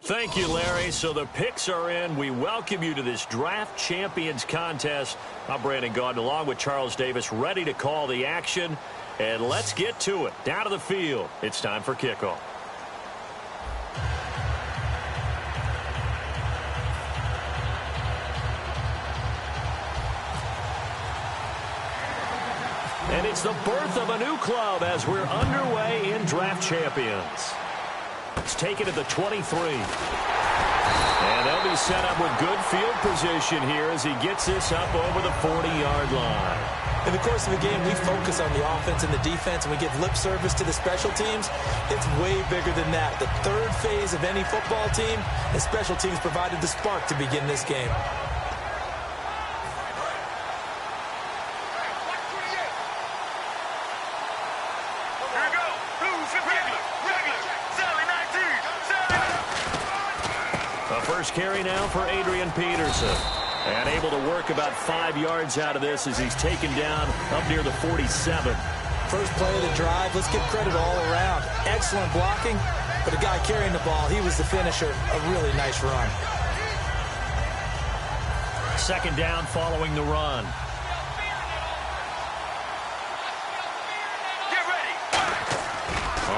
Thank you, Larry. So the picks are in. We welcome you to this Draft Champions contest. I'm Brandon Gaudin along with Charles Davis, ready to call the action. And let's get to it. Down to the field. It's time for kickoff. And it's the birth of a new club as we're underway in Draft Champions. It's taken at the 23. And they'll be set up with good field position here as he gets this up over the 40-yard line. In the course of the game, we focus on the offense and the defense, and we give lip service to the special teams. It's way bigger than that. The third phase of any football team, the special teams provided the spark to begin this game. First carry now for Adrian Peterson. And able to work about 5 yards out of this as he's taken down up near the 47. First play of the drive, let's give credit all around. Excellent blocking, but the guy carrying the ball, he was the finisher. A really nice run. Second down following the run. Get ready.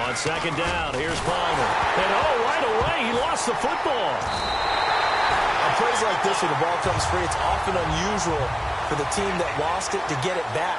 On second down, here's Palmer. And right away, he lost the football. On plays like this where the ball comes free, it's often unusual for the team that lost it to get it back.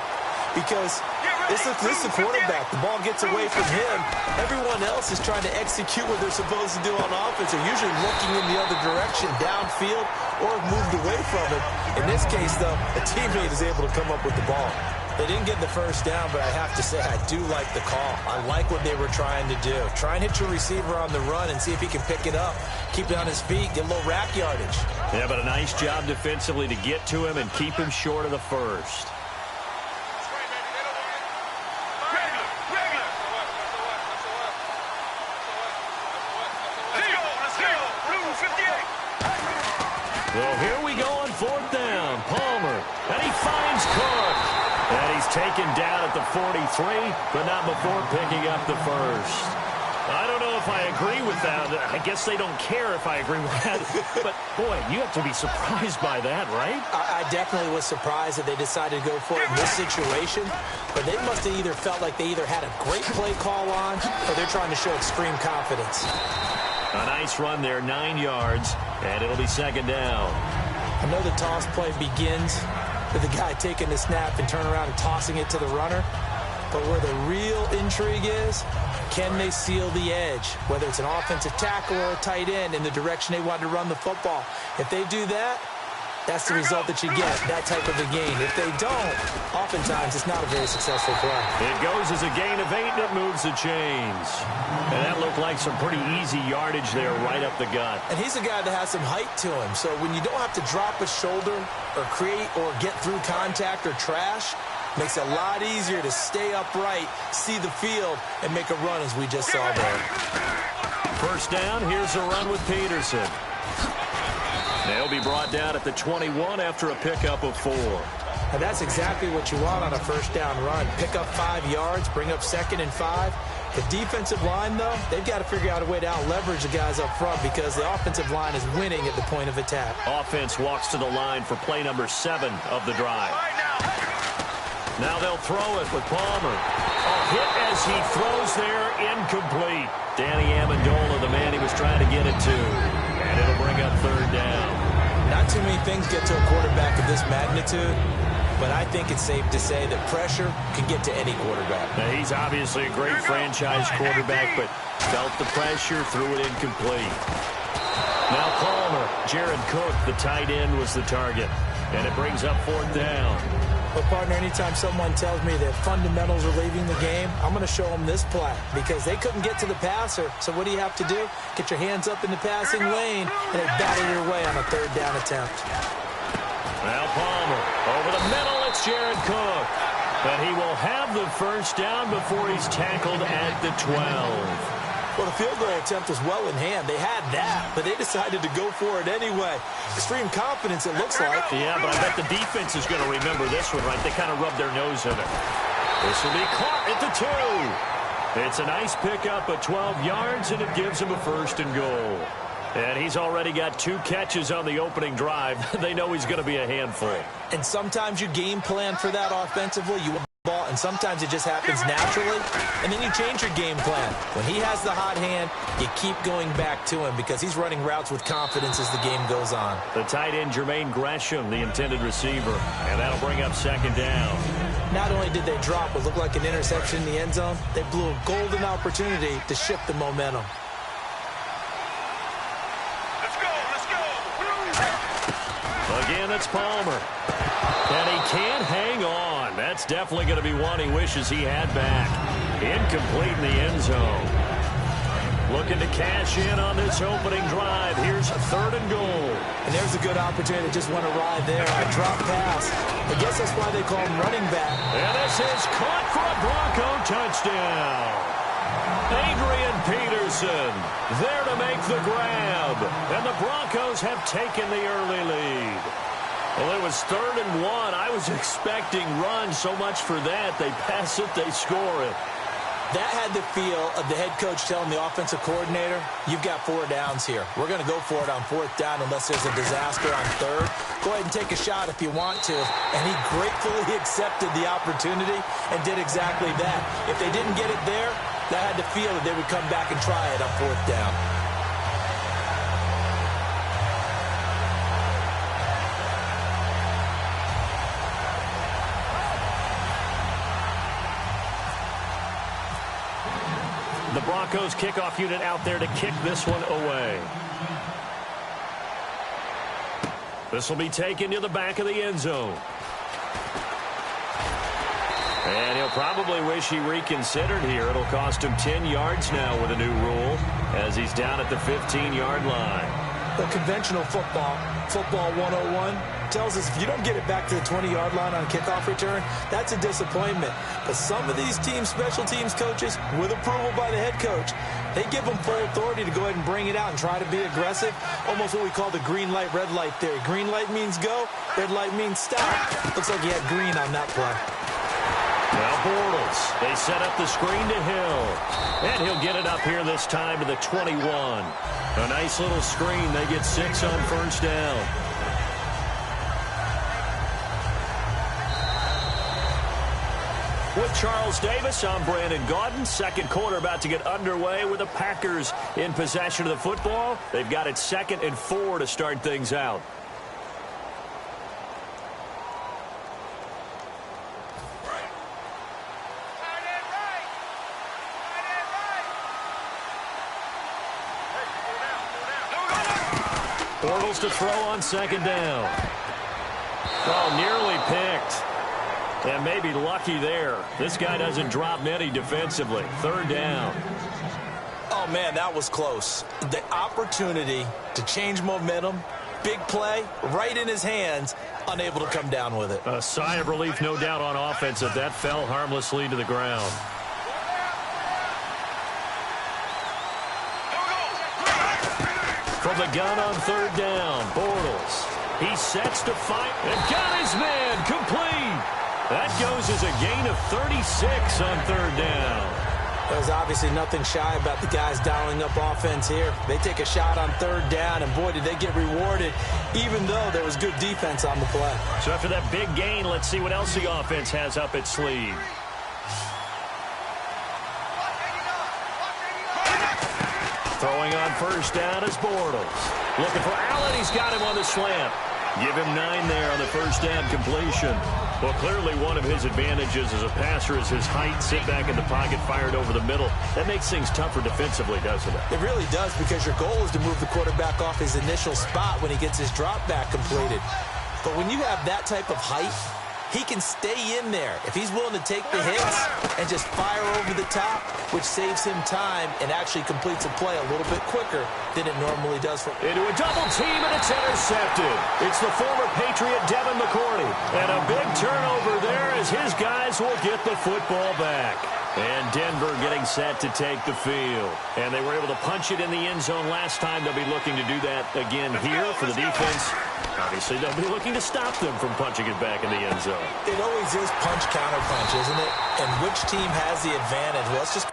Because this is the quarterback. The ball gets away from him. Everyone else is trying to execute what they're supposed to do on offense. They're usually looking in the other direction, downfield, or moved away from it. In this case, though, a teammate is able to come up with the ball. They didn't get the first down, but I have to say I do like the call. I like what they were trying to do. Try and hit your receiver on the run and see if he can pick it up. Keep it on his feet, get a little rack yardage. Yeah, but a nice job defensively to get to him and keep him short of the first. Well, here we go on fourth down. Palmer, and he finds Cook. And he's taken down at the 43, but not before picking up the first. I don't know if I agree with that. I guess they don't care if I agree with that. But, boy, you have to be surprised by that, right? I definitely was surprised that they decided to go for it in this situation. But they must have either felt like they either had a great play call on or they're trying to show extreme confidence. A nice run there, 9 yards, and it'll be second down. I know the toss play begins with the guy taking the snap and turning around and tossing it to the runner. But where the real intrigue is, can they seal the edge? Whether it's an offensive tackle or a tight end in the direction they want to run the football. If they do that, that's the result that you get, that type of a gain. If they don't, oftentimes it's not a very successful play. It goes as a gain of 8, and it moves the chains. And that looked like some pretty easy yardage there right up the gut. And he's a guy that has some height to him. So when you don't have to drop a shoulder or create or get through contact or trash, makes it a lot easier to stay upright, see the field, and make a run as we just saw there. First down, here's a run with Peterson. They'll be brought down at the 21 after a pickup of 4. And that's exactly what you want on a first down run. Pick up 5 yards, bring up 2nd and 5. The defensive line, though, they've got to figure out a way to out-leverage the guys up front because the offensive line is winning at the point of attack. Offense walks to the line for play number 7 of the drive. Now they'll throw it with Palmer. A hit as he throws there, incomplete. Danny Amendola, the man he was trying to get it to. And it'll bring up third down. Not too many things get to a quarterback of this magnitude, but I think it's safe to say that pressure can get to any quarterback. Now, he's obviously a great franchise quarterback, but felt the pressure, threw it incomplete. Now Palmer, Jared Cook, the tight end, was the target. And it brings up fourth down. But, partner, anytime someone tells me that fundamentals are leaving the game, I'm going to show them this play because they couldn't get to the passer. So what do you have to do? Get your hands up in the passing lane, and they battle your way on a third down attempt. Now Palmer, over the middle, it's Jared Cook. But he will have the first down before he's tackled at the 12. Well, the field goal attempt was well in hand. They had that, but they decided to go for it anyway. Extreme confidence, it looks like. Yeah, but I bet the defense is going to remember this one, right? They kind of rubbed their nose in it. This will be caught at the 2. It's a nice pickup of 12 yards, and it gives him a first and goal. And he's already got 2 catches on the opening drive. They know he's going to be a handful. And sometimes you game plan for that offensively. You want the ball, and sometimes it just happens naturally. And then you change your game plan. When he has the hot hand, you keep going back to him because he's running routes with confidence as the game goes on. The tight end, Jermaine Gresham, the intended receiver. And that'll bring up 2nd down. Not only did they drop what looked like an interception in the end zone, they blew a golden opportunity to shift the momentum. Again, it's Palmer. And he can't hang on. That's definitely going to be one he wishes he had back. Incomplete in the end zone. Looking to cash in on this opening drive. Here's 3rd and goal. And there's a good opportunity to just want to ride there. A drop pass. I guess that's why they call him running back. And this is caught for a Bronco touchdown. Adrian Peterson there to make the grab. And the Broncos have taken the early lead. Well, it was 3rd and 1. I was expecting run so much for that. They pass it, they score it. That had the feel of the head coach telling the offensive coordinator, you've got 4 downs here. We're going to go for it on 4th down unless there's a disaster on 3rd. Go ahead and take a shot if you want to. And he gratefully accepted the opportunity and did exactly that. If they didn't get it there, that had the feel that they would come back and try it on 4th down. The Broncos kickoff unit out there to kick this one away. This will be taken to the back of the end zone. And he'll probably wish he reconsidered here. It'll cost him 10 yards now with a new rule as he's down at the 15-yard line. The conventional football 101, tells us if you don't get it back to the 20-yard line on kickoff return, that's a disappointment. But some of these teams, special teams coaches, with approval by the head coach, they give them full authority to go ahead and bring it out and try to be aggressive. Almost what we call the green light, red light theory. Green light means go, red light means stop. Looks like he had green on that play. Now Bortles, they set up the screen to Hill. And he'll get it up here this time to the 21. A nice little screen. They get 6 on 1st down. With Charles Davis, I'm Brandon Gaudin. 2nd quarter about to get underway with the Packers in possession of the football. They've got it 2nd and 4 to start things out. Bortles to throw on 2nd down. Oh, nearly picked. And maybe lucky there. This guy doesn't drop many defensively. 3rd down. Oh, man, that was close. The opportunity to change momentum, big play, right in his hands, unable to come down with it. A sigh of relief, no doubt, on offense if that fell harmlessly to the ground. From the gun on 3rd down, Bortles. He sets to fight and got his man complete. That goes as a gain of 36 on 3rd down. There's obviously nothing shy about the guys dialing up offense here. They take a shot on 3rd down, and boy, did they get rewarded, even though there was good defense on the play. So after that big gain, let's see what else the offense has up its sleeve. Throwing on 1st down is Bortles. Looking for Allen. He's got him on the slant. Give him 9 there on the 1st down completion. Well, clearly one of his advantages as a passer is his height. Sit back in the pocket, fired over the middle. That makes things tougher defensively, doesn't it? It really does, because your goal is to move the quarterback off his initial spot when he gets his drop back completed. But when you have that type of height, he can stay in there if he's willing to take the hits and just fire over the top, which saves him time and actually completes a play a little bit quicker than it normally does. Into a double team, and it's intercepted. It's the former Patriot Devin McCourty. And a big turnover there as his guys will get the football back. And Denver getting set to take the field. And they were able to punch it in the end zone last time. They'll be looking to do that again here for the defense. Obviously, they'll be looking to stop them from punching it back in the end zone. It always is punch, counter punch, isn't it? And which team has the advantage? Well, let's just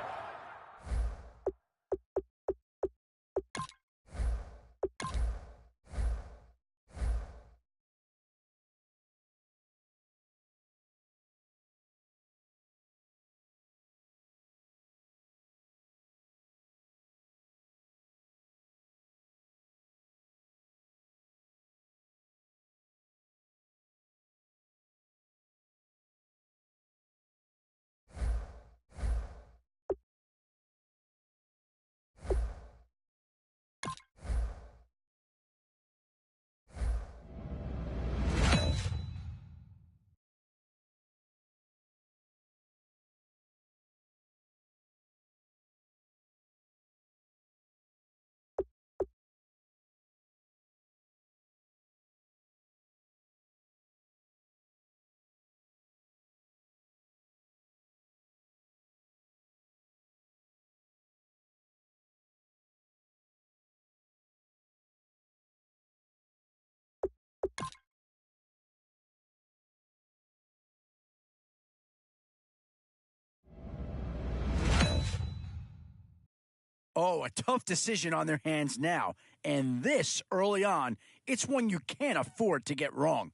Oh, a tough decision on their hands now. And this early on, it's one you can't afford to get wrong.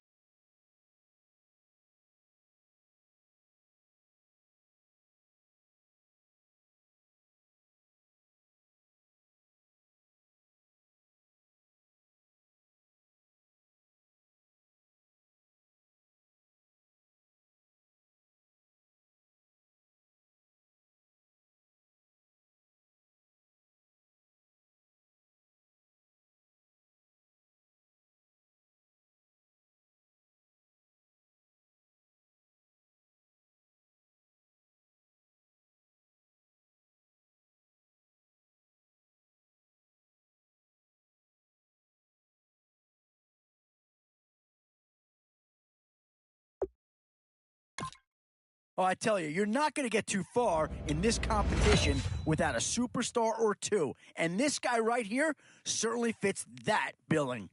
Oh, I tell you, you're not going to get too far in this competition without a superstar or two. And this guy right here certainly fits that billing.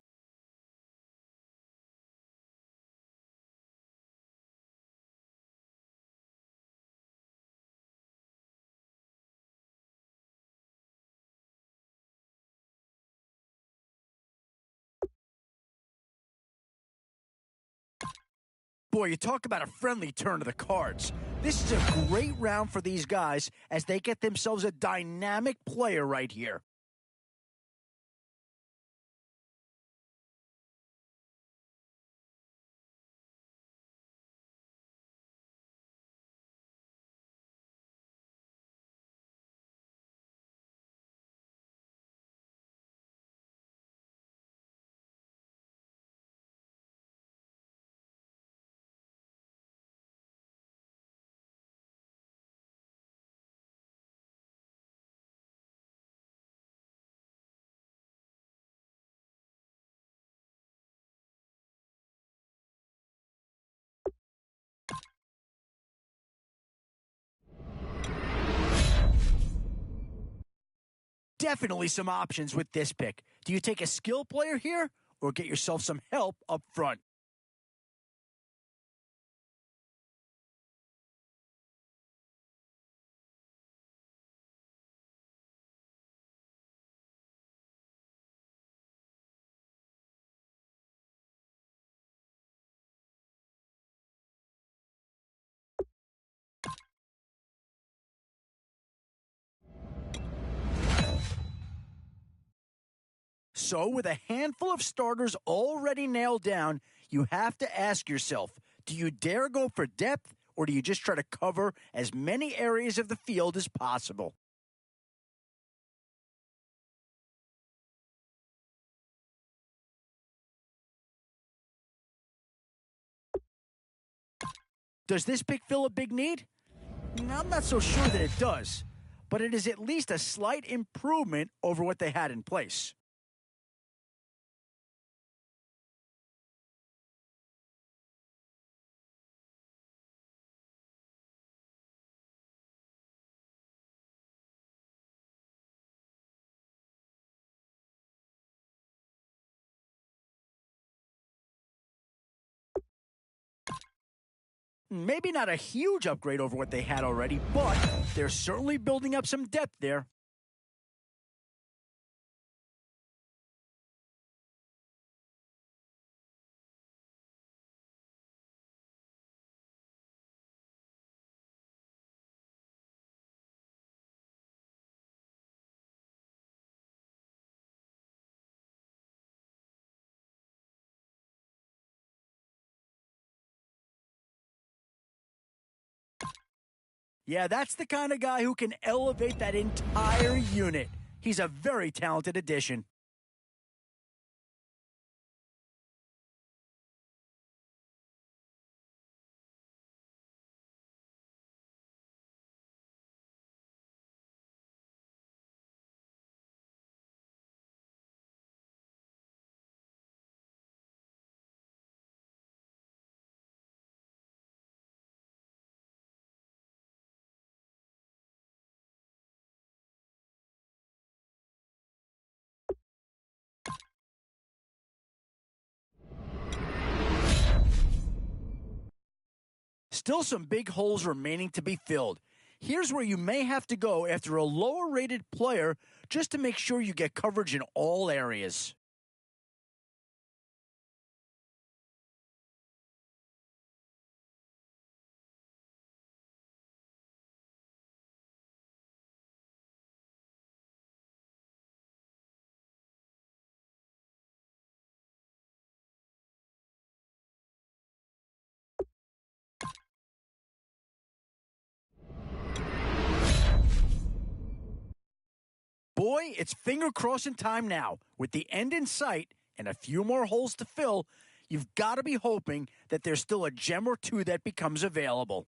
Boy, you talk about a friendly turn of the cards. This is a great round for these guys as they get themselves a dynamic player right here. Definitely some options with this pick. Do you take a skill player here or get yourself some help up front? So, with a handful of starters already nailed down, you have to ask yourself, do you dare go for depth or do you just try to cover as many areas of the field as possible? Does this pick fill a big need? I'm not so sure that it does, but it is at least a slight improvement over what they had in place. Maybe not a huge upgrade over what they had already, but they're certainly building up some depth there. Yeah, that's the kind of guy who can elevate that entire unit. He's a very talented addition. Still some big holes remaining to be filled. Here's where you may have to go after a lower-rated player just to make sure you get coverage in all areas. Boy, it's finger-crossing time now. With the end in sight and a few more holes to fill, you've got to be hoping that there's still a gem or two that becomes available.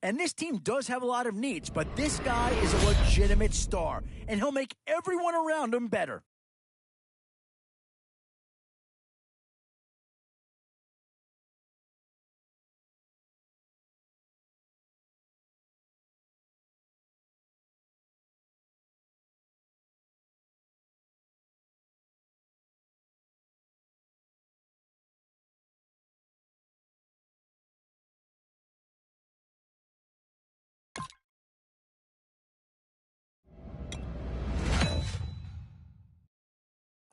And this team does have a lot of needs, but this guy is a legitimate star, and he'll make everyone around him better.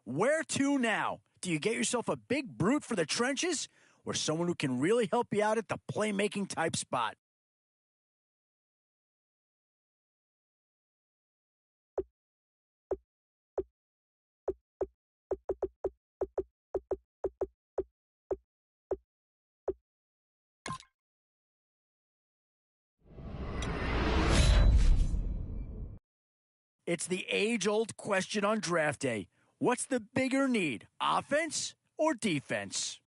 Where to now? Do you get yourself a big brute for the trenches, or someone who can really help you out at the playmaking type spot? It's the age-old question on draft day. What's the bigger need, offense or defense?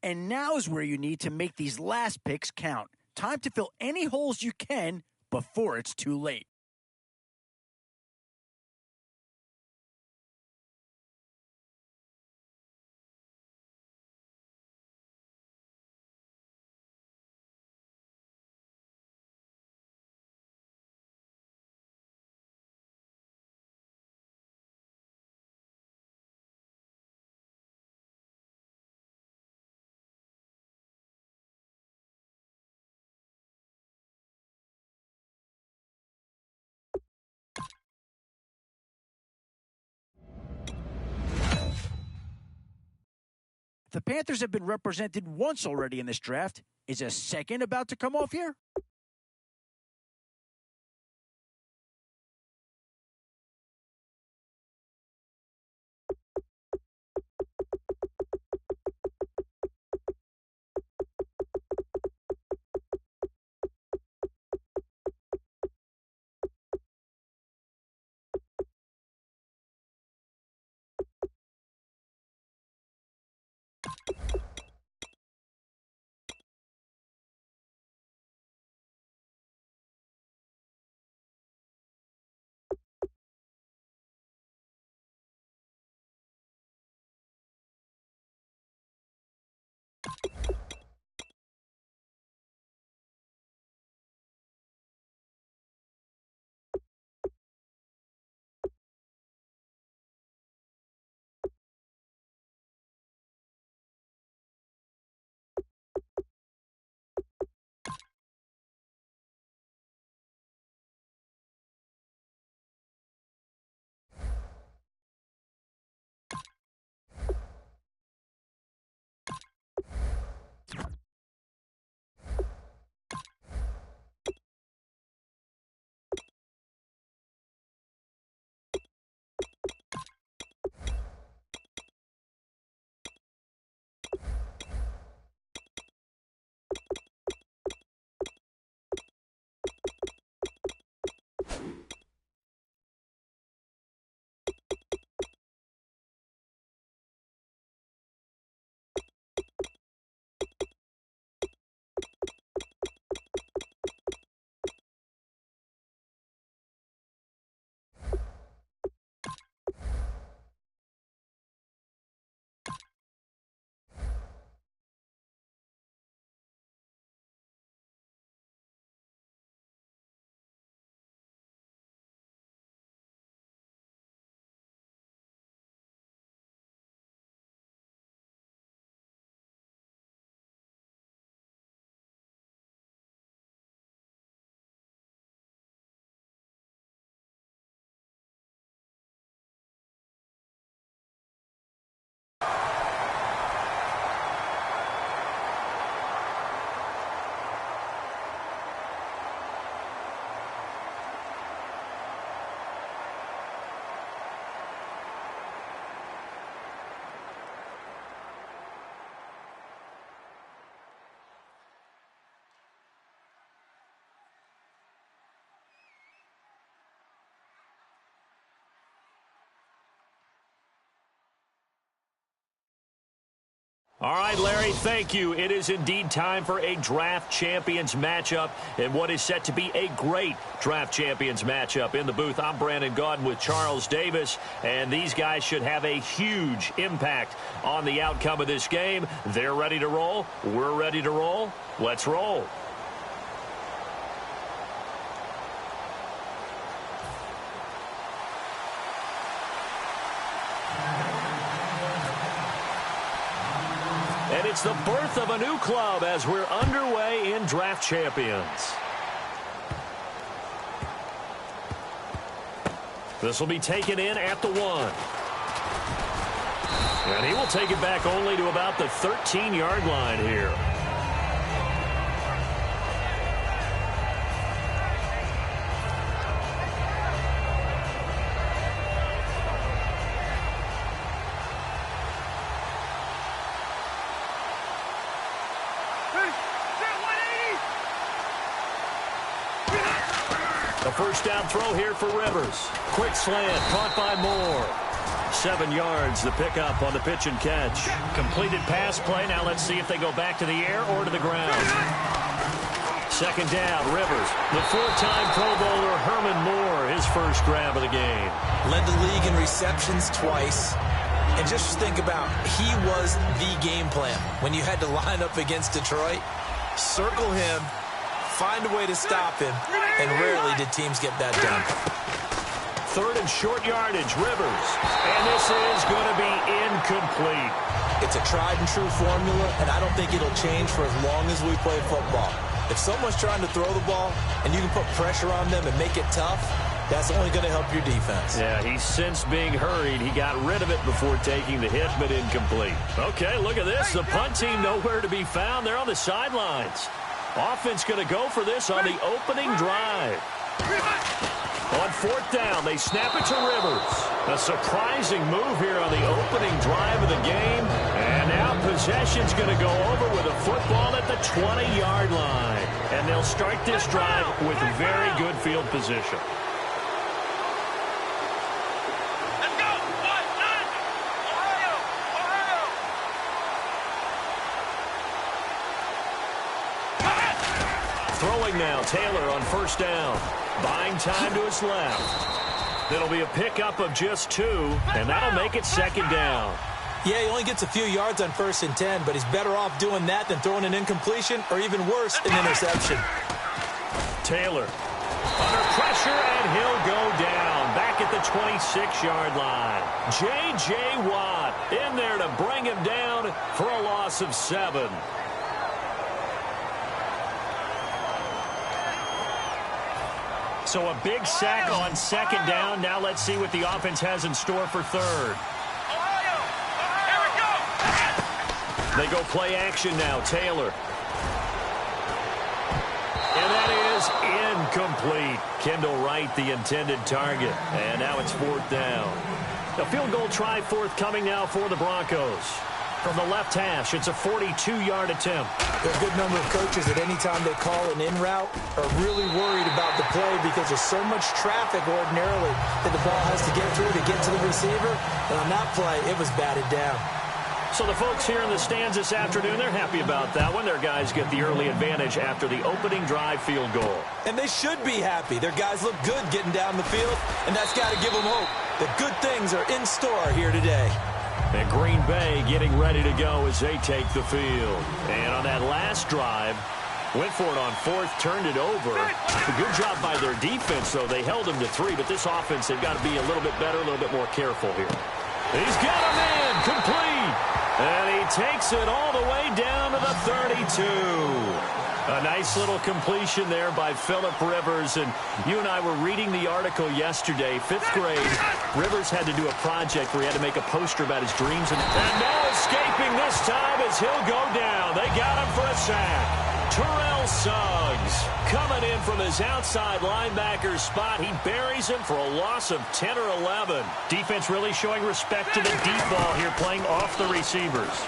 And now is where you need to make these last picks count. Time to fill any holes you can before it's too late. The Panthers have been represented once already in this draft. Is a second about to come off here? All right, Larry, thank you. It is indeed time for a Draft Champions matchup and what is set to be a great Draft Champions matchup. In the booth, I'm Brandon Gaudin with Charles Davis, and these guys should have a huge impact on the outcome of this game. They're ready to roll. We're ready to roll. Let's roll. And it's the birth of a new club as we're underway in Draft Champions. This will be taken in at the 1. And he will take it back only to about the 13-yard line here. A first down throw here for Rivers. Quick slant, caught by Moore. 7 yards, the pickup on the pitch and catch. Completed pass play. Now let's see if they go back to the air or to the ground. Second down, Rivers. The 4-time Pro Bowler Herman Moore, his first grab of the game. Led the league in receptions twice. And just think about, he was the game plan. When you had to line up against Detroit, circle him, find a way to stop him, and rarely did teams get that done. Third and short yardage, Rivers. And this is going to be incomplete. It's a tried and true formula, and I don't think it'll change for as long as we play football. If someone's trying to throw the ball and you can put pressure on them and make it tough, that's only going to help your defense. Yeah, he's since being hurried. He got rid of it before taking the hit, but incomplete. Okay, look at this. The punt team nowhere to be found. They're on the sidelines. Offense going to go for this on the opening drive. On fourth down, they snap it to Rivers. A surprising move here on the opening drive of the game. And now possession's going to go over with a football at the 20-yard line. And they'll start this drive with very good field position. Throwing now, Taylor on first down. Buying time to his left. It'll be a pickup of just 2, and that'll make it second down. Yeah, he only gets a few yards on 1st and 10, but he's better off doing that than throwing an incompletion or even worse, an interception. Taylor under pressure, and he'll go down back at the 26-yard line. J.J. Watt in there to bring him down for a loss of 7. So a big sack on second down. Now let's see what the offense has in store for third. They go play action now. Taylor. And that is incomplete. Kendall Wright, the intended target. And now it's fourth down. A field goal try forthcoming now for the Broncos. From the left hash, it's a 42-yard attempt. There are a good number of coaches that any time they call an in route are really worried about the play because there's so much traffic ordinarily that the ball has to get through to get to the receiver. And on that play, it was batted down. So the folks here in the stands this afternoon, they're happy about that one. Their guys get the early advantage after the opening drive field goal. And they should be happy. Their guys look good getting down the field, and that's got to give them hope that good things are in store here today. And Green Bay getting ready to go as they take the field. And on that last drive, went for it on fourth, turned it over. A good job by their defense, though. They held them to 3, but this offense, they've got to be a little bit better, a little bit more careful here. He's got him in, complete. And he takes it all the way down to the 32. A nice little completion there by Phillip Rivers. And you and I were reading the article yesterday, 5th grade. Rivers had to do a project where he had to make a poster about his dreams. And no escaping this time as he'll go down. They got him for a sack. Terrell Suggs coming in from his outside linebacker spot. He buries him for a loss of 10 or 11. Defense really showing respect to the deep ball here, playing off the receivers.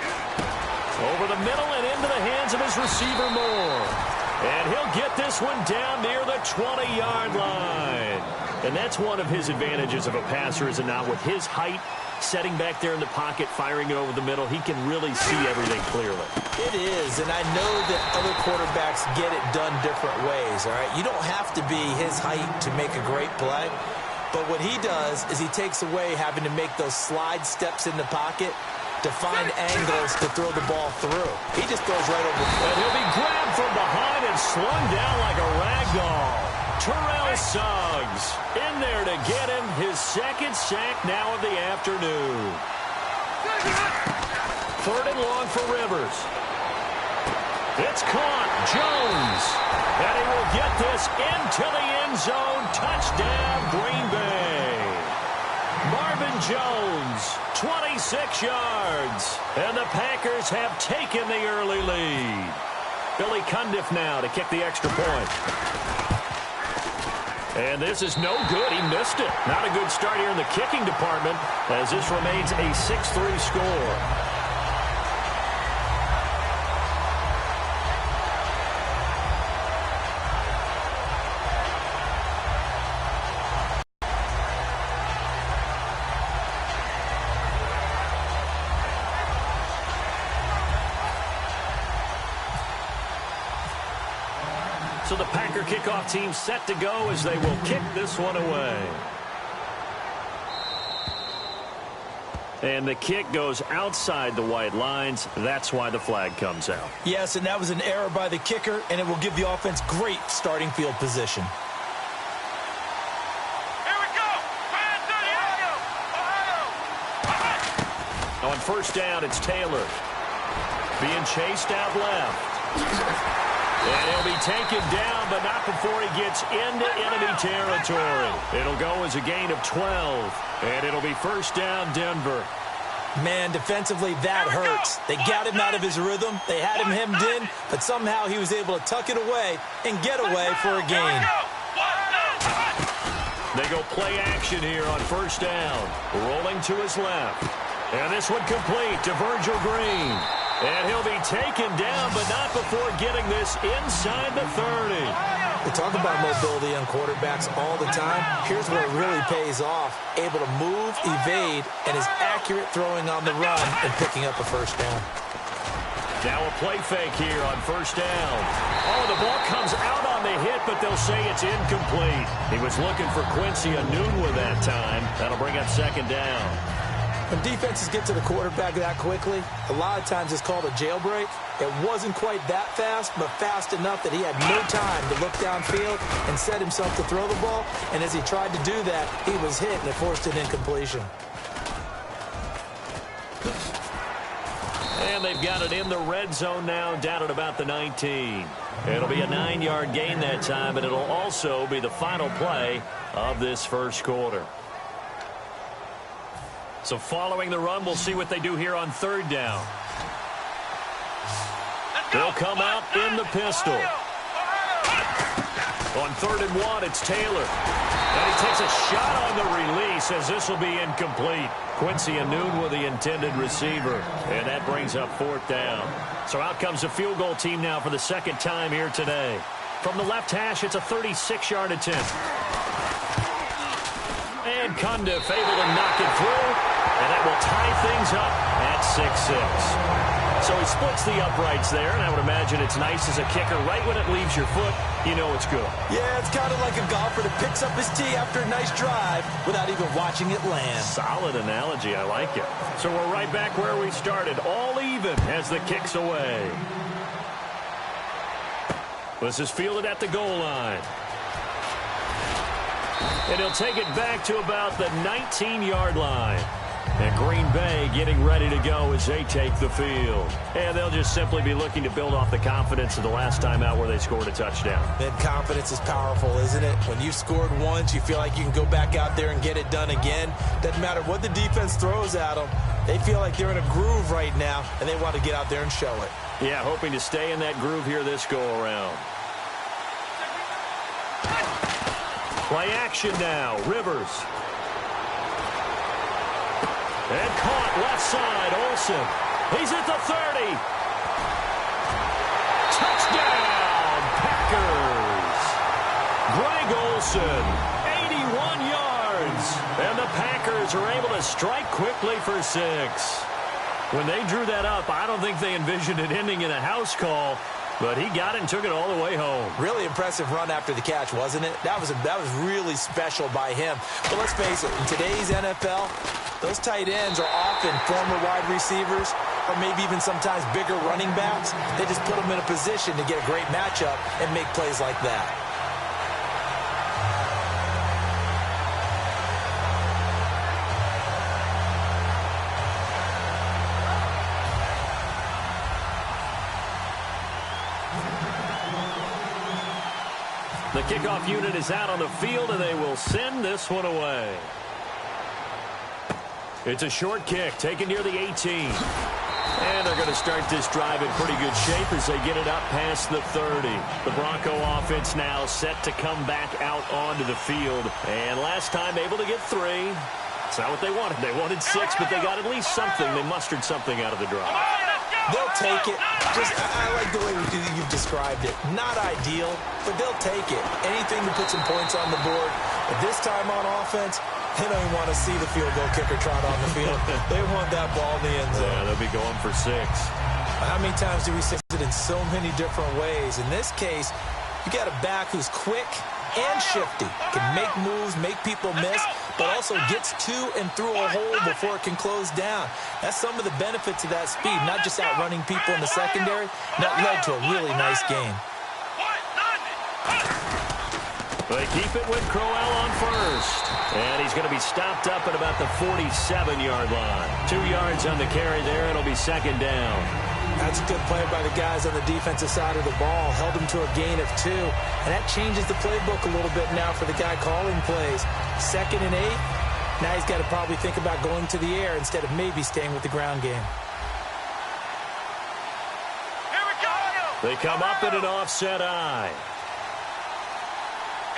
Over the middle and into the hands of his receiver Moore. And he'll get this one down near the 20-yard line. And that's one of his advantages of a passer, is it not? With his height, Setting back there in the pocket, firing it over the middle, he can really see everything clearly. It is, and I know that other quarterbacks get it done different ways, all right? You don't have to be his height to make a great play, but what he does is he takes away having to make those slide steps in the pocket to find angles to throw the ball through. He just throws right over the And he'll be grabbed from behind and slung down like a rag doll. Terrell Suggs in there to get him his second sack now of the afternoon. 3rd and long for Rivers. It's caught. Jones. And he will get this into the end zone. Touchdown, Green Bay. Marvin Jones, 26 yards. And the Packers have taken the early lead. Billy Cundiff now to kick the extra point. And this is no good. He missed it. Not a good start here in the kicking department as this remains a 6-3 score. So the Packer kickoff team set to go as they will kick this one away. And the kick goes outside the white lines. That's why the flag comes out. Yes, and that was an error by the kicker, and it will give the offense great starting field position. Here we go! On 1st down, it's Taylor. Being chased out left. And he'll be taken down, but not before he gets into enemy territory. It'll go as a gain of 12, and it'll be 1st down, Denver. Man, defensively, that hurts. They got him out of his rhythm. They had him hemmed in, but somehow he was able to tuck it away and get away for a gain. They go play action here on 1st down. Rolling to his left. And this one complete to Virgil Green. And he'll be taken down, but not before getting this inside the 30. We talk about mobility on quarterbacks all the time. Here's where it really pays off. Able to move, evade, and is accurate throwing on the run and picking up a 1st down. Now a play fake here on 1st down. Oh, the ball comes out on the hit, but they'll say it's incomplete. He was looking for Quincy Enunwa that time. That'll bring up 2nd down. When defenses get to the quarterback that quickly, a lot of times it's called a jailbreak. It wasn't quite that fast, but fast enough that he had no time to look downfield and set himself to throw the ball. And as he tried to do that, he was hit and it forced an incompletion. And they've got it in the red zone now, down at about the 19. It'll be a 9-yard gain that time, but it'll also be the final play of this 1st quarter. So following the run, we'll see what they do here on 3rd down. They'll come out in the pistol. On 3rd and 1, it's Taylor. And he takes a shot on the release as this will be incomplete. Quincy Enunwa, the intended receiver. And that brings up 4th down. So out comes the field goal team now for the 2nd time here today. From the left hash, it's a 36-yard attempt. And Cundiff able to knock it through. And that will tie things up at 6-6. So he splits the uprights there, and I would imagine it's nice as a kicker. Right when it leaves your foot, you know it's good. Yeah, it's kind of like a golfer that picks up his tee after a nice drive without even watching it land. Solid analogy. I like it. So we're right back where we started, all even as the kick's away. This is fielded at the goal line. And he'll take it back to about the 19-yard line. And Green Bay getting ready to go as they take the field. And they'll just simply be looking to build off the confidence of the last time out where they scored a touchdown. And confidence is powerful, isn't it? When you scored once, you feel like you can go back out there and get it done again. Doesn't matter what the defense throws at them. They feel like they're in a groove right now, and they want to get out there and show it. Yeah, hoping to stay in that groove here this go-around. Play action now. Rivers. And caught left side, Olsen. He's at the 30. Touchdown, Packers. Greg Olsen, 81 yards. And the the Packers are able to strike quickly for 6. When they drew that up, I don't think they envisioned it ending in a house call, but he got it and took it all the way home. Really impressive run after the catch, wasn't it? That was really special by him. But let's face it, in today's NFL, those tight ends are often former wide receivers or maybe even sometimes bigger running backs. They just put them in a position to get a great matchup and make plays like that. The kickoff unit is out on the field, and they will send this one away. It's a short kick taken near the 18. And they're going to start this drive in pretty good shape as they get it up past the 30. The Bronco offense now set to come back out onto the field. And last time able to get 3. It's not what they wanted. They wanted 6, but they got at least something. They mustered something out of the drive. They'll take it. I like the way you've described it. Not ideal, but they'll take it. Anything to put some points on the board. But this time on offense, they don't even want to see the field goal kicker trot on the field. They want that ball in the end zone. Yeah, they'll be going for 6. How many times do we see it in so many different ways? In this case, you got a back who's quick and shifty, can make moves, make people miss, but also gets to and through a hole before it can close down. That's some of the benefits of that speed, not just outrunning people in the secondary. That led to a really nice game. They keep it with Crowell on first. And he's going to be stopped up at about the 47-yard line. 2 yards on the carry there. It'll be second down. That's a good play by the guys on the defensive side of the ball. Held them to a gain of 2. And that changes the playbook a little bit now for the guy calling plays. 2nd and 8. Now he's got to probably think about going to the air instead of maybe staying with the ground game. Here we go. They come up at an offset eye.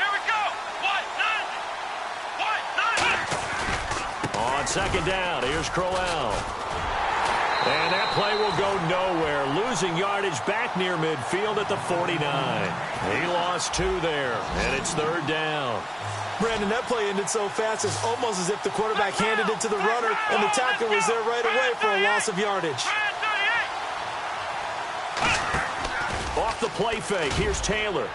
Here we go. On second down, here's Crowell. And that play will go nowhere. Losing yardage back near midfield at the 49. He lost 2 there, and it's third down. Brandon, that play ended so fast, it's almost as if the quarterback handed it to the runner, and the tackle was there right away for a loss of yardage. Off the play fake, here's Taylor.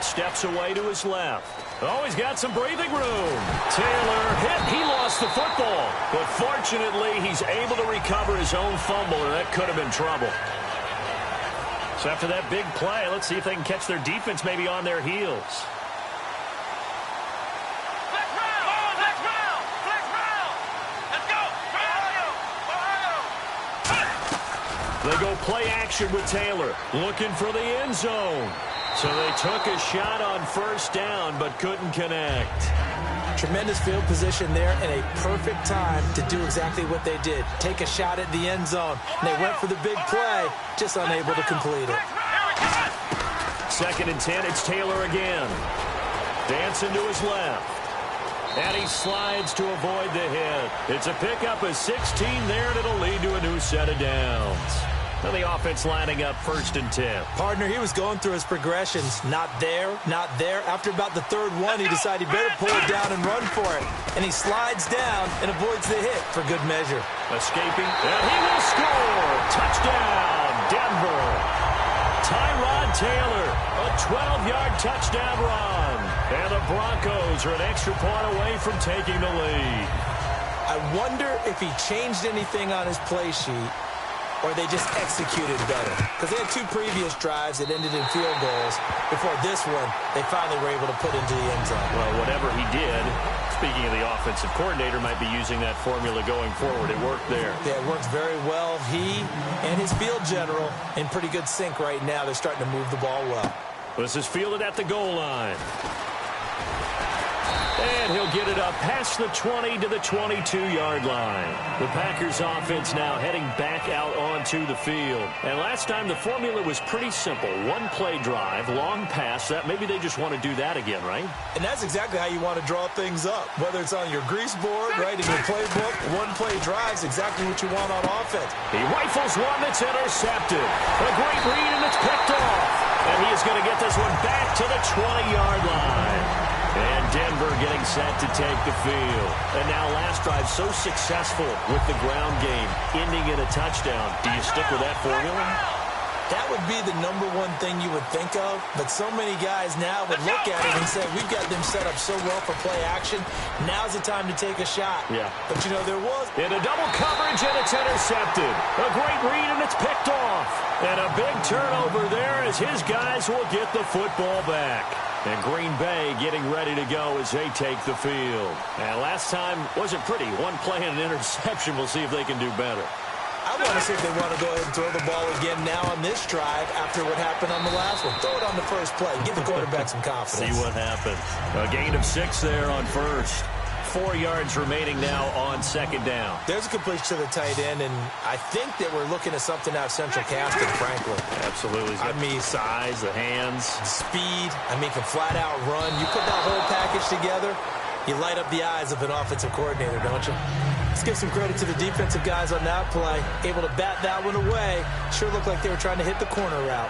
Steps away to his left. Oh, he's got some breathing room. Taylor hit. He lost the football. But fortunately, he's able to recover his own fumble, or that could have been trouble. So after that big play, let's see if they can catch their defense maybe on their heels. They go play action with Taylor, looking for the end zone. So they took a shot on first down, but couldn't connect. Tremendous field position there and a perfect time to do exactly what they did. Take a shot at the end zone. And they went for the big play, just unable to complete it. 2nd and 10, it's Taylor again. Dancing to his left. And he slides to avoid the hit. It's a pickup of 16 there, and it'll lead to a new set of downs. Now the offense lining up 1st and 10. Partner, he was going through his progressions. Not there, not there. After about the 3rd one, he decided he better pull it down and run for it. And he slides down and avoids the hit for good measure. Escaping, and he will score. Touchdown, Denver. Tyrod Taylor, a 12-yard touchdown run. And the Broncos are an extra point away from taking the lead. I wonder if he changed anything on his play sheet, or they just executed better. Because they had 2 previous drives that ended in field goals. Before this one, they finally were able to put into the end zone. Well, whatever he did, speaking of the offensive coordinator, might be using that formula going forward. It worked there. Yeah, it works very well. He and his field general in pretty good sync right now. They're starting to move the ball well. This is fielded at the goal line. And he'll get it up past the 20 to the 22-yard line. The Packers offense now heading back out onto the field. And last time the formula was pretty simple. 1-play drive, long pass. That maybe they just want to do that again, right? And that's exactly how you want to draw things up. Whether it's on your grease board, right, in your playbook, 1-play drive is exactly what you want on offense. He rifles one that's intercepted. A great read, and it's picked off. And he is going to get this one back to the 20-yard line. And Denver getting set to take the field. And now last drive so successful with the ground game, ending in a touchdown. Do you stick with that formula? That would be the number one thing you would think of, but so many guys now would look at it and say, we've got them set up so well for play action. Now's the time to take a shot. Yeah. But, you know, there was... In a double coverage, and it's intercepted. A great read, and it's picked off. And a big turnover there as his guys will get the football back. And Green Bay getting ready to go as they take the field. And last time wasn't pretty. One play and an interception. We'll see if they can do better. I want to see if they want to go ahead and throw the ball again now on this drive after what happened on the last one. Throw it on the first play. Give the quarterback some confidence. See what happens. A gain of 6 there on first. 4 yards remaining now on second down. There's a completion to the tight end, and I think that we're looking at something out of central casting, frankly. Absolutely. I mean, size, the hands. Speed. I mean, can flat out run. You put that whole package together, you light up the eyes of an offensive coordinator, don't you? Let's give some credit to the defensive guys on that play. Able to bat that one away. Sure looked like they were trying to hit the corner route.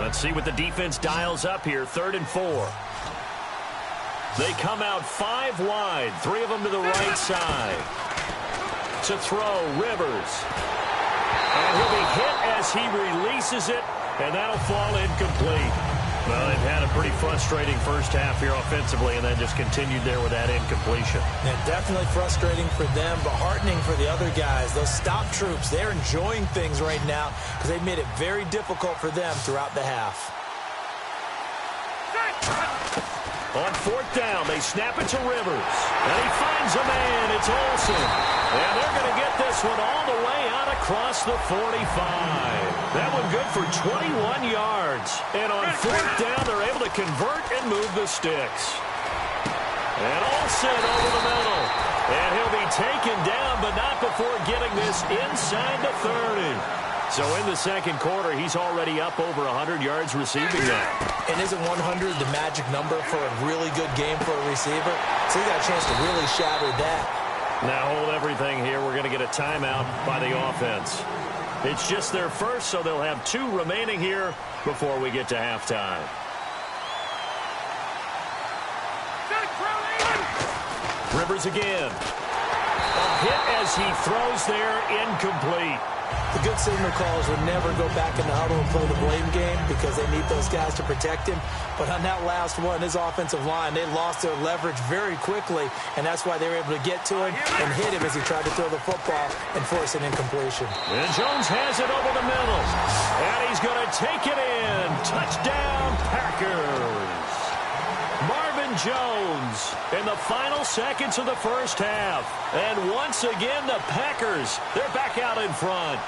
Let's see what the defense dials up here. 3rd and 4. They come out 5 wide. 3 of them to the right side. To throw, Rivers. And he'll be hit as he releases it, and that'll fall incomplete. Well, they've had a pretty frustrating first half here offensively, and then just continued there with that incompletion. And definitely frustrating for them, but heartening for the other guys. Those stop troops, they're enjoying things right now because they've made it very difficult for them throughout the half. On 4th down, they snap it to Rivers. And he finds a man. It's Olsen. And they're going to get this one all the way out across the 45. That one good for 21 yards. And on 4th down, they're able to convert and move the sticks. And Olsen over the middle. And he'll be taken down, but not before getting this inside the 30. So in the second quarter, he's already up over 100 yards receiving now. And isn't 100 the magic number for a really good game for a receiver? So he got a chance to really shatter that. Now hold everything here. We're going to get a timeout by the offense. It's just their first, so they'll have 2 remaining here before we get to halftime. Rivers again. A hit as he throws there, incomplete. The good signal callers would never go back in the huddle and play the blame game because they need those guys to protect him. But on that last one, his offensive line, they lost their leverage very quickly, and that's why they were able to get to him and hit him as he tried to throw the football and force an incompletion. And Jones has it over the middle, and he's going to take it in. Touchdown, Packers. Marvin Jones in the final seconds of the first half. And once again, the Packers, they're back out in front.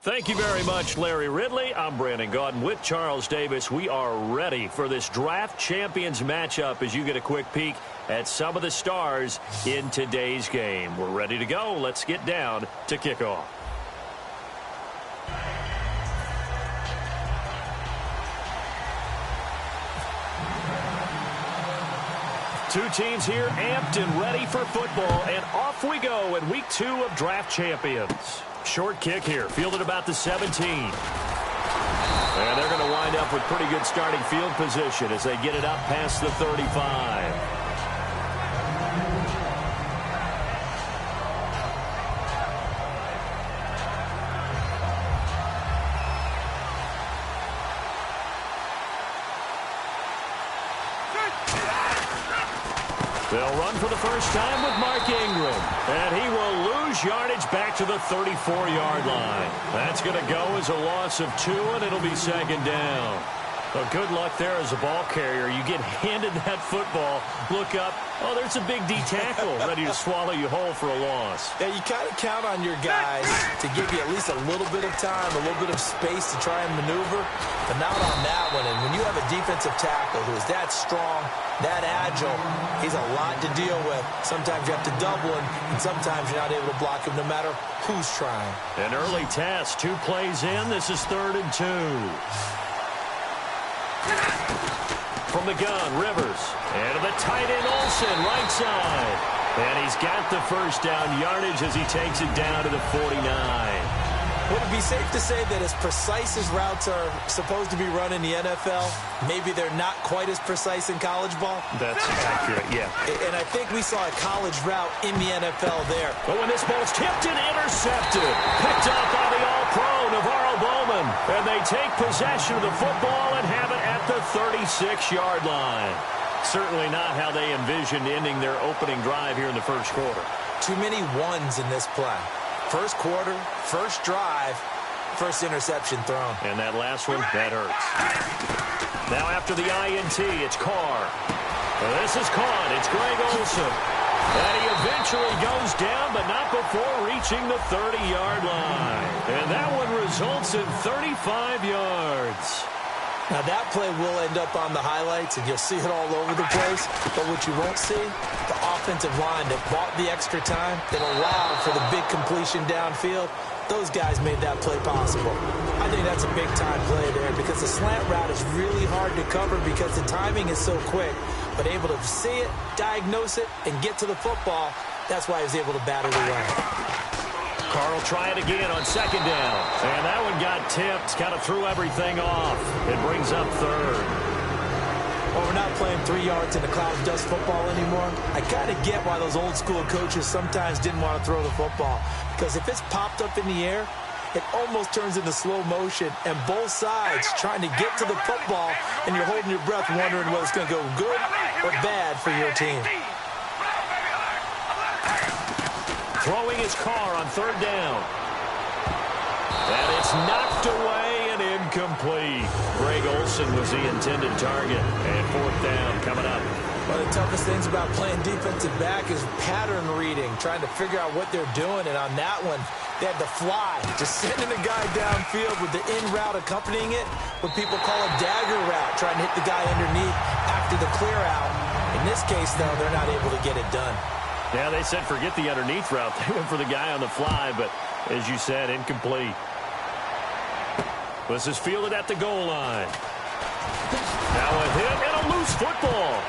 Thank you very much, Larry Ridley. I'm Brandon Gaudin with Charles Davis. We are ready for this draft champions matchup as you get a quick peek at some of the stars in today's game. We're ready to go. Let's get down to kickoff. Two teams here amped and ready for football, and off we go in week 2 of draft champions. Short kick here, fielded about the 17. And they're going to wind up with pretty good starting field position as they get it up past the 35. They'll run for the first time with Mark Ingram. And he will lose yardage back to the 34-yard line. That's going to go as a loss of 2, and it'll be second down. Well, good luck there as a ball carrier. You get handed that football, look up, oh, there's a big D tackle ready to swallow you whole for a loss. Yeah, you kind of count on your guys to give you at least a little bit of time, a little bit of space to try and maneuver, but not on that one. And when you have a defensive tackle who is that strong, that agile, he's a lot to deal with. Sometimes you have to double him, and sometimes you're not able to block him no matter who's trying. An early test, 2 plays in. This is 3rd and 2. From the gun, Rivers. And to the tight end, Olsen, right side. And he's got the first down yardage as he takes it down to the 49. Would it be safe to say that as precise as routes are supposed to be run in the NFL, maybe they're not quite as precise in college ball? That's accurate, yeah. And I think we saw a college route in the NFL there. But when this ball's tipped and intercepted, picked up by the All-Pro, Navarro Bowman. And they take possession of the football and have it at the 36-yard line. Certainly not how they envisioned ending their opening drive here in the first quarter. Too many ones in this play. First quarter, first drive, first interception thrown. And that last one, that hurts. Now after the INT, it's Carr. Well, this is caught. It's Greg Olsen. And he eventually goes down, but not before reaching the 30-yard line. And that one results in 35 yards. Now that play will end up on the highlights, and you'll see it all over the place. But what you won't see, the offensive line that bought the extra time, that allowed for the big completion downfield, those guys made that play possible. I think that's a big-time play there because the slant route is really hard to cover because the timing is so quick. But able to see it, diagnose it, and get to the football, that's why he was able to batter the away. Carr will try it again on 2nd down. And that one got tipped, kind of threw everything off. It brings up 3rd. Well, we're not playing 3 yards in a cloud of dust football anymore. I kind of get why those old school coaches sometimes didn't want to throw the football. Because if it's popped up in the air, it almost turns into slow motion. And both sides trying to get to the football, and you're holding your breath wondering whether it's going to go good or bad for your team. Throwing his Carr on 3rd down. And it's knocked away and incomplete. Greg Olsen was the intended target. And 4th down coming up. One of the toughest things about playing defensive back is pattern reading, trying to figure out what they're doing. And on that one, they had the fly, just sending a guy downfield with the in route accompanying it, what people call a dagger route, trying to hit the guy underneath after the clear out. In this case, though, they're not able to get it done. Yeah, they said forget the underneath route. They went for the guy on the fly, but as you said, incomplete. This is fielded at the goal line. Now a hit and a loose football.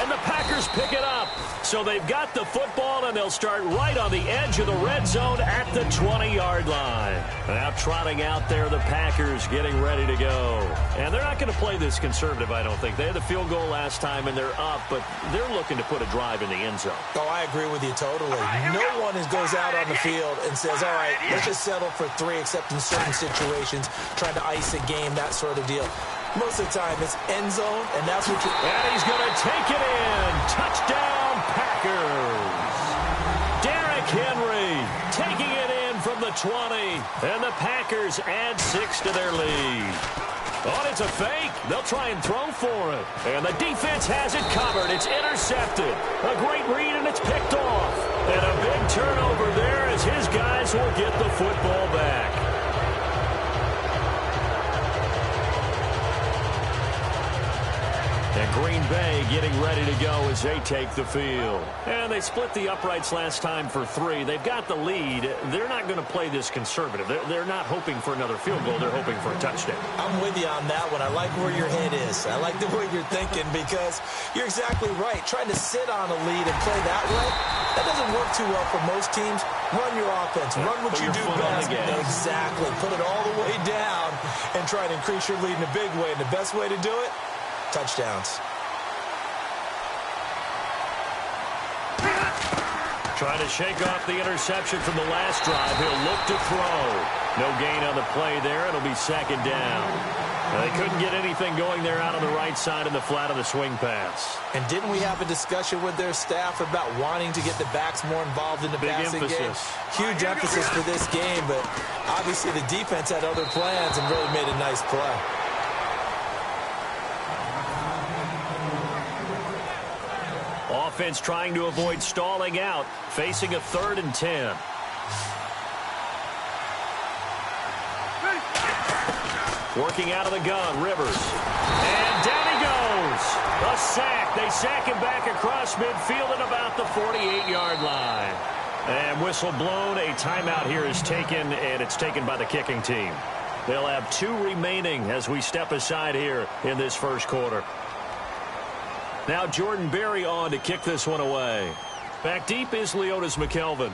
And the Packers pick it up. So they've got the football, and they'll start right on the edge of the red zone at the 20-yard line. Now trotting out there, the Packers getting ready to go. And they're not going to play this conservative, I don't think. They had the field goal last time, and they're up, but they're looking to put a drive in the end zone. Oh, I agree with you totally. No one goes out on the field and says, all right, let's just settle for 3, except in certain situations, trying to ice a game, that sort of deal. Most of the time, it's end zone, and that's what you... And he's going to take it in. Touchdown, Packers. Derrick Henry taking it in from the 20. And the Packers add 6 to their lead. Oh, it's a fake. They'll try and throw for it. And the defense has it covered. It's intercepted. A great read, and it's picked off. And a big turnover there as his guys will get the football back. And Green Bay getting ready to go as they take the field. And they split the uprights last time for 3. They've got the lead. They're not going to play this conservative. They're not hoping for another field goal. They're hoping for a touchdown. I'm with you on that one. I like where your head is. I like the way you're thinking because you're exactly right. Trying to sit on a lead and play that way, that doesn't work too well for most teams. Run your offense. Run what you do best. Exactly. Put it all the way down and try to increase your lead in a big way. And the best way to do it, touchdowns. Trying to shake off the interception from the last drive. He'll look to throw. No gain on the play there. It'll be second down. They couldn't get anything going there out on the right side in the flat of the swing pass. And didn't we have a discussion with their staff about wanting to get the backs more involved in the passing game? Huge emphasis for this game, but obviously the defense had other plans and really made a nice play. Offense trying to avoid stalling out, facing a 3rd and 10. Working out of the gun, Rivers. And down he goes. A sack. They sack him back across midfield at about the 48-yard line. And whistle blown. A timeout here is taken, and it's taken by the kicking team. They'll have 2 remaining as we step aside here in this first quarter. Now Jordan Berry on to kick this one away. Back deep is Leotis McKelvin.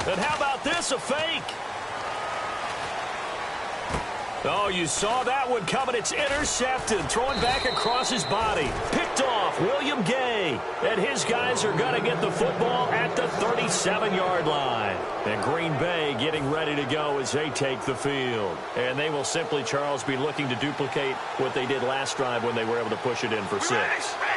And how about this, a fake? Oh, you saw that one coming. It's intercepted. Throwing back across his body. Picked off William Gay. And his guys are going to get the football at the 37-yard line. And Green Bay getting ready to go as they take the field. And they will simply, Charles, be looking to duplicate what they did last drive when they were able to push it in for 6.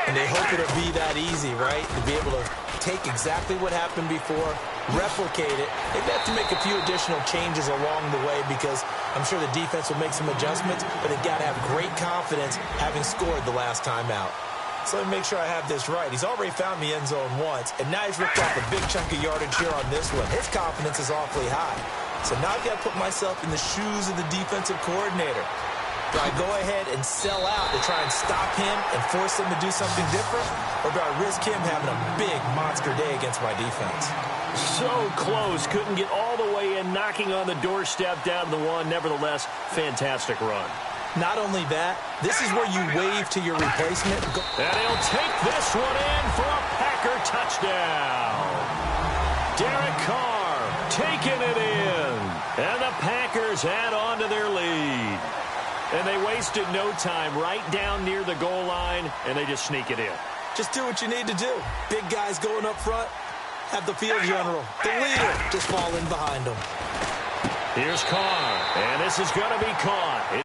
And they hope it'll be that easy, right? To be able to take exactly what happened before, replicate it. They've got to make a few additional changes along the way because I'm sure the defense will make some adjustments, but they've got to have great confidence having scored the last time out. So let me make sure I have this right. He's already found the end zone once, and now he's ripped off a big chunk of yardage here on this one. His confidence is awfully high. So now I've got to put myself in the shoes of the defensive coordinator. Do I go ahead and sell out to try and stop him and force him to do something different? Or do I risk him having a big monster day against my defense? So close. Couldn't get all the way in, knocking on the doorstep down to the 1. Nevertheless, fantastic run. Not only that, this is where you wave to your replacement. And he'll take this one in for a Packer touchdown. Derek Carr taking it in. And the Packers add on to their lead. And they wasted no time right down near the goal line, and they just sneak it in. Just do what you need to do. Big guys going up front, have the field general, the leader, just fall in behind them. Here's Carr, and this is going to be caught.